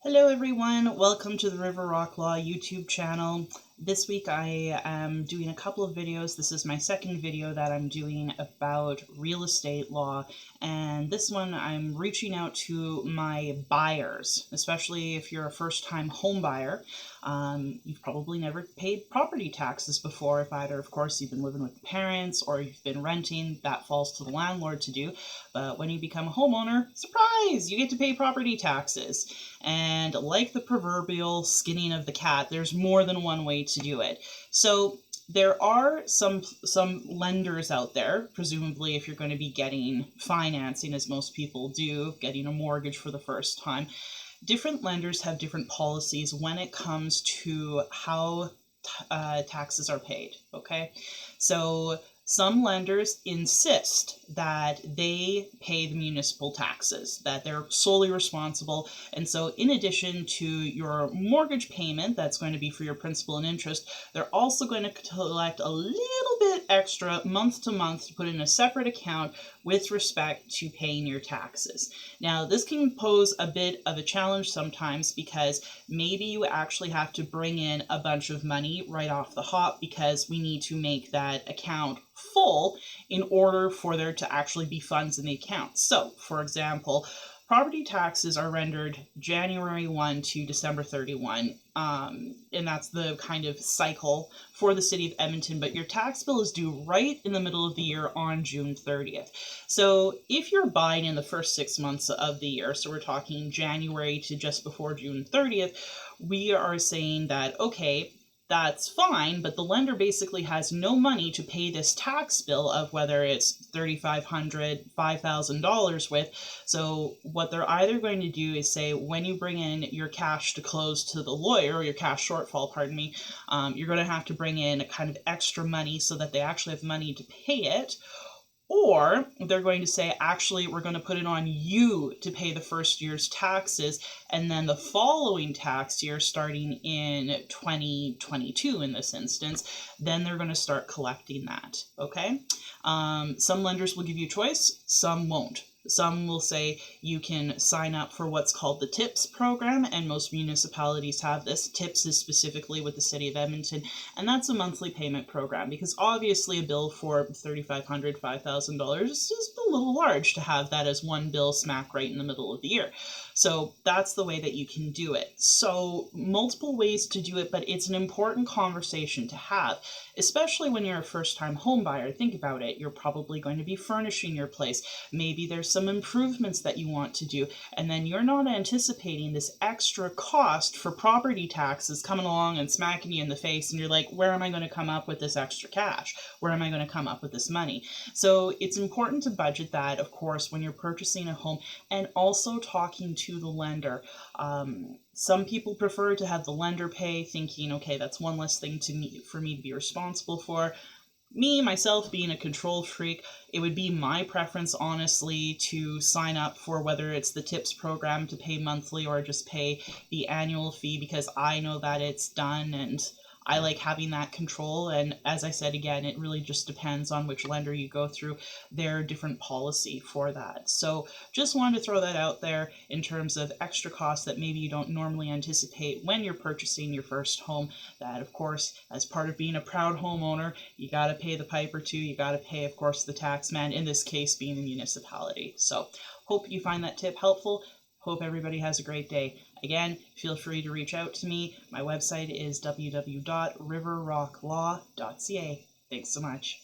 Hello everyone, welcome to the Riverrocklaw YouTube channel. This week I am doing a couple of videos. This is my second video that I'm doing about real estate law, and this one I'm reaching out to my buyers, especially if you're a first-time home buyer. You've probably never paid property taxes before. If either, of course, you've been living with parents or you've been renting, that falls to the landlord to do. But when you become a homeowner, surprise, you get to pay property taxes. And like the proverbial skinning of the cat, there's more than one way to do it. So there are some lenders out there, presumably if you're going to be getting financing, as most people do, getting a mortgage for the first time. Different lenders have different policies when it comes to how taxes are paid, okay? So some lenders insist that they pay the municipal taxes, that they're solely responsible. And so in addition to your mortgage payment, that's going to be for your principal and interest, they're also going to collect a little bit extra month to month to put in a separate account with respect to paying your taxes. Now, this can pose a bit of a challenge sometimes because maybe you actually have to bring in a bunch of money right off the hop because we need to make that account full in order for there to actually be funds in the account. So, for example, property taxes are rendered January 1 to December 31, and that's the kind of cycle for the city of Edmonton, but your tax bill is due right in the middle of the year on June 30th. So if you're buying in the first 6 months of the year, so we're talking January to just before June 30th, we are saying that, okay, that's fine, but the lender basically has no money to pay this tax bill of whether it's $3,500, $5,000 with. So what they're either going to do is say, when you bring in your cash to close to the lawyer, or your cash shortfall, pardon me, you're going to have to bring in a kind of extra money so that they actually have money to pay it. Or they're going to say, actually, we're going to put it on you to pay the first year's taxes, and then the following tax year, starting in 2022 in this instance, then they're going to start collecting that, okay? Some lenders will give you a choice, some won't. Some will say you can sign up for what's called the TIPS program, and most municipalities have this. TIPS is specifically with the city of Edmonton, and that's a monthly payment program because obviously a bill for $3,500, $5,000 is a little large to have that as one bill smack right in the middle of the year. So that's the way that you can do it. So multiple ways to do it, but it's an important conversation to have, especially when you're a first-time home buyer. Think about it. You're probably going to be furnishing your place. Maybe there's some improvements that you want to do, and then you're not anticipating this extra cost for property taxes coming along and smacking you in the face, and you're like, where am I going to come up with this extra cash? Where am I going to come up with this money? So it's important to budget that, of course, when you're purchasing a home, and also talking to the lender. Some people prefer to have the lender pay, thinking, okay, that's one less thing for me to be responsible for. Me, myself, being a control freak, it would be my preference, honestly, to sign up for whether it's the TIPS program to pay monthly or just pay the annual fee, because I know that it's done and I like having that control. And as I said again, it really just depends on which lender you go through, their different policy for that. So just wanted to throw that out there in terms of extra costs that maybe you don't normally anticipate when you're purchasing your first home, that of course, as part of being a proud homeowner, you got to pay the piper too. You got to pay, of course, the tax man, in this case being the municipality. So hope you find that tip helpful. Hope everybody has a great day. Again, feel free to reach out to me. My website is www.riverrocklaw.ca. Thanks so much.